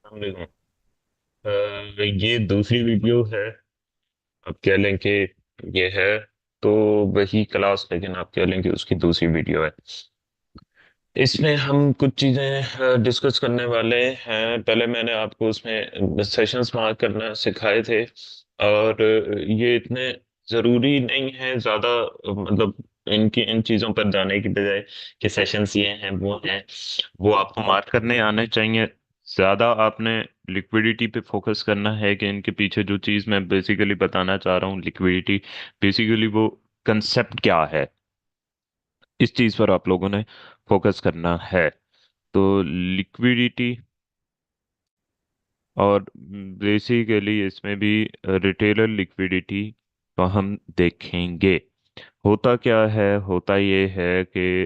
अलैक्म। ये दूसरी वीडियो है। आप कह लें कि ये है तो वही क्लास, लेकिन आप कह लें कि उसकी दूसरी वीडियो है। इसमें हम कुछ चीज़ें डिस्कस करने वाले हैं। पहले मैंने आपको उसमें सेशंस मार्क करना सिखाए थे, और ये इतने ज़रूरी नहीं है ज़्यादा, मतलब इनकी इन चीज़ों पर जाने की बजाय कि सेशंस ये हैं वो हैं, वो आपको मार्क करने आने चाहिए। ज़्यादा आपने लिक्विडिटी पे फोकस करना है कि इनके पीछे जो चीज़ मैं बेसिकली बताना चाह रहा हूँ, लिक्विडिटी बेसिकली वो कंसेप्ट क्या है, इस चीज़ पर आप लोगों ने फोकस करना है। तो लिक्विडिटी, और बेसिकली इसमें भी रिटेलर लिक्विडिटी तो हम देखेंगे। होता क्या है, होता ये है कि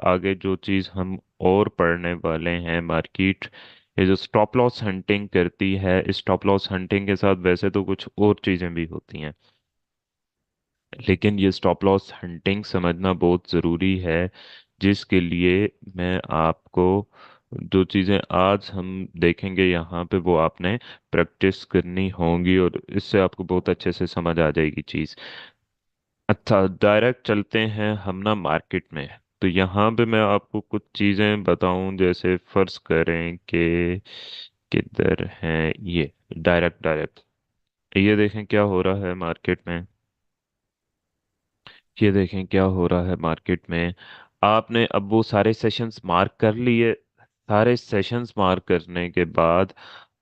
आगे जो चीज़ हम और पढ़ने वाले हैं, मार्केट ये जो स्टॉप लॉस हंटिंग करती है, इस स्टॉप लॉस हंटिंग के साथ वैसे तो कुछ और चीज़ें भी होती हैं, लेकिन ये स्टॉप लॉस हंटिंग समझना बहुत ज़रूरी है, जिसके लिए मैं आपको जो चीज़ें आज हम देखेंगे यहाँ पे वो आपने प्रैक्टिस करनी होंगी, और इससे आपको बहुत अच्छे से समझ आ जाएगी चीज़। अच्छा, डायरेक्ट चलते हैं हम ना मार्केट में। तो यहाँ पे मैं आपको कुछ चीज़ें बताऊं, जैसे फर्ज करें कि किधर है ये डायरेक्ट डायरेक्ट, ये देखें क्या हो रहा है मार्केट में। ये देखें क्या हो रहा है मार्केट में। आपने अब वो सारे सेशंस मार्क कर लिए। सारे सेशंस मार्क करने के बाद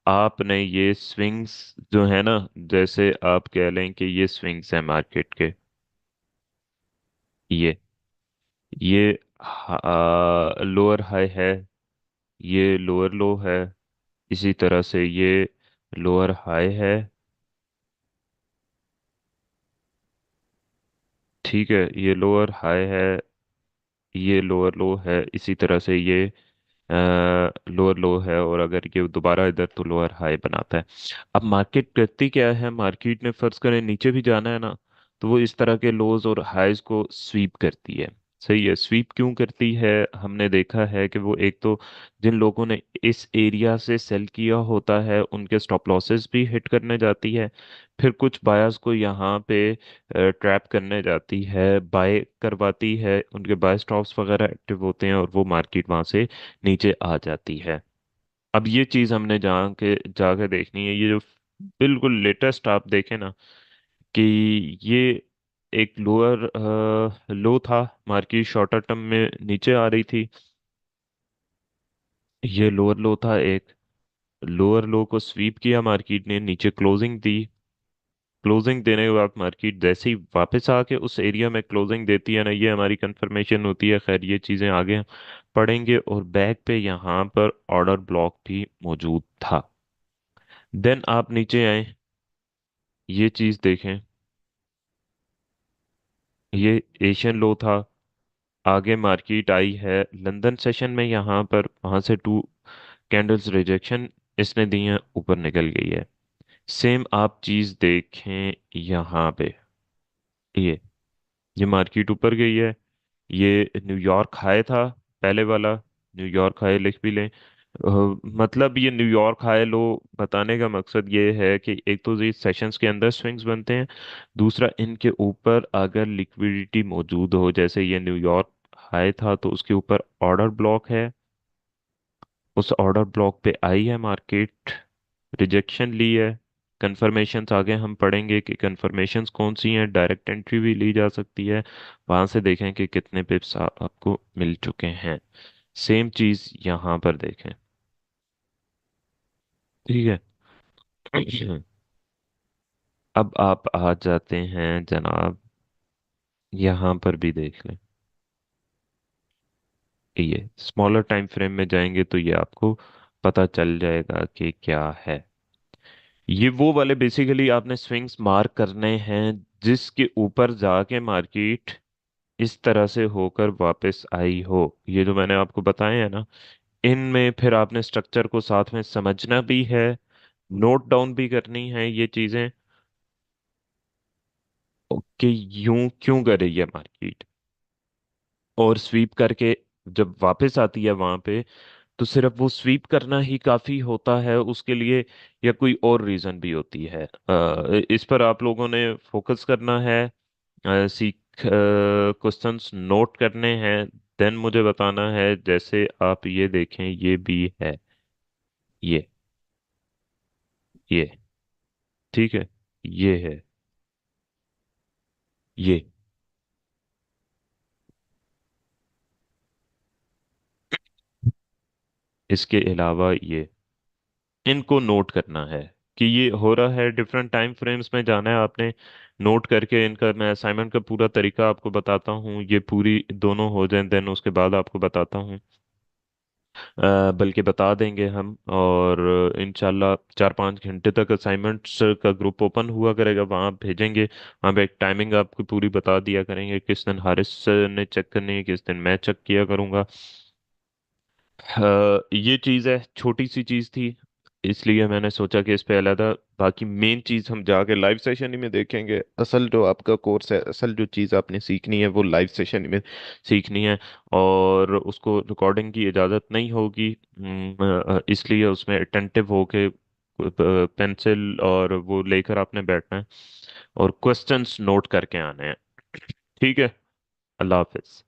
आपने ये स्विंग्स जो है ना, जैसे आप कह लें कि ये स्विंग्स हैं मार्केट के, ये लोअर हाई है, ये लोअर लो है, इसी तरह से ये लोअर हाई है। ठीक है, ये लोअर हाई है, ये लोअर लो है, इसी तरह से ये लोअर लो है, और अगर ये दोबारा इधर तो लोअर हाई बनाता है। अब मार्केट करती क्या है, मार्केट ने फर्ज करें नीचे भी जाना है ना, तो वो इस तरह के लोज और हाईज को स्वीप करती है। सही है, स्वीप क्यों करती है, हमने देखा है कि वो एक तो जिन लोगों ने इस एरिया से सेल किया होता है उनके स्टॉप लॉसेस भी हिट करने जाती है, फिर कुछ बायर्स को यहाँ पे ट्रैप करने जाती है, बाय करवाती है, उनके बाय स्टॉप्स वगैरह एक्टिव होते हैं और वो मार्केट वहां से नीचे आ जाती है। अब ये चीज हमने जाके देखनी है। ये जो बिल्कुल लेटेस्ट आप देखें ना, कि ये एक लोअर लो था, मार्केट शॉर्टर टर्म में नीचे आ रही थी, ये लोअर लो था एक, लोअर लो को स्वीप किया मार्केट ने, नीचे क्लोजिंग दी। क्लोजिंग देने के बाद मार्केट जैसे ही वापस आके उस एरिया में क्लोजिंग देती है ना, ये हमारी कंफर्मेशन होती है। खैर ये चीजें आगे हम पढ़ेंगे, और बैक पे यहाँ पर ऑर्डर ब्लॉक भी मौजूद था। देन आप नीचे आए, ये चीज देखें, ये एशियन लो था, आगे मार्केट आई है लंदन सेशन में, यहाँ पर वहां से टू कैंडल्स रिजेक्शन इसने दी है, ऊपर निकल गई है। सेम आप चीज देखें यहाँ पे, ये ये मार्केट ऊपर गई है, ये न्यूयॉर्क हाई था पहले वाला, न्यूयॉर्क हाई लिख भी लें। मतलब ये न्यूयॉर्क हाई लो बताने का मकसद ये है कि एक तो ये सेशंस के अंदर स्विंग्स बनते हैं, दूसरा इनके ऊपर अगर लिक्विडिटी मौजूद हो, जैसे ये न्यूयॉर्क हाई था तो उसके ऊपर ऑर्डर ब्लॉक है, उस ऑर्डर ब्लॉक पे आई है मार्केट, रिजेक्शन ली है। कंफर्मेशंस आगे हम पढ़ेंगे कि कंफर्मेशंस कौन सी हैं, डायरेक्ट एंट्री भी ली जा सकती है, वहां से देखें कि कितने पिप्स आपको मिल चुके हैं। सेम चीज यहाँ पर देखें। ठीक है। अब आप आ जाते हैं जनाब, यहाँ पर भी देख लें, ये स्मॉलर टाइम फ्रेम में जाएंगे तो ये आपको पता चल जाएगा कि क्या है। ये वो वाले बेसिकली आपने स्विंग्स मार्क करने हैं जिसके ऊपर जाके मार्केट इस तरह से होकर वापस आई हो। ये जो मैंने आपको बताए हैं ना, इनमें फिर आपने स्ट्रक्चर को साथ में समझना भी है, नोट डाउन भी करनी है ये चीजें, कि यूं क्यों कर रही है मार्केट, और स्वीप करके जब वापस आती है वहां पे, तो सिर्फ वो स्वीप करना ही काफी होता है उसके लिए, या कोई और रीजन भी होती है? इस पर आप लोगों ने फोकस करना है, सीख क्वेश्चंस नोट करने हैं, देन मुझे बताना है। जैसे आप ये देखें, ये भी है, ये ये ठीक है, ये है, ये इसके अलावा ये, इनको नोट करना है कि ये हो रहा है। डिफरेंट टाइम फ्रेम्स में जाना है आपने, नोट करके इनका। मैं असाइनमेंट का पूरा तरीका आपको बताता हूँ, ये पूरी दोनों हो जाए देन उसके बाद आपको बताता हूँ। बल्कि बता देंगे हम। और इंशाल्लाह 4-5 घंटे तक असाइनमेंट्स का ग्रुप ओपन हुआ करेगा, वहाँ भेजेंगे। वहाँ पे एक टाइमिंग आपको पूरी बता दिया करेंगे, किस दिन हारिस ने चेक करनी है, किस दिन मैं चेक किया करूँगा। ये चीज़ है, छोटी सी चीज़ थी, इसलिए मैंने सोचा कि इस पे अलहदा। बाकी मेन चीज़ हम जाके लाइव सेशन ही में देखेंगे। असल जो आपका कोर्स है, असल जो चीज़ आपने सीखनी है वो लाइव सेशन में सीखनी है। और उसको रिकॉर्डिंग की इजाज़त नहीं होगी। इसलिए उसमें अटेंटिव होके पेंसिल और वो लेकर आपने बैठना है और क्वेश्चंस नोट करके आने हैं। ठीक है। अल्लाह हाफिज।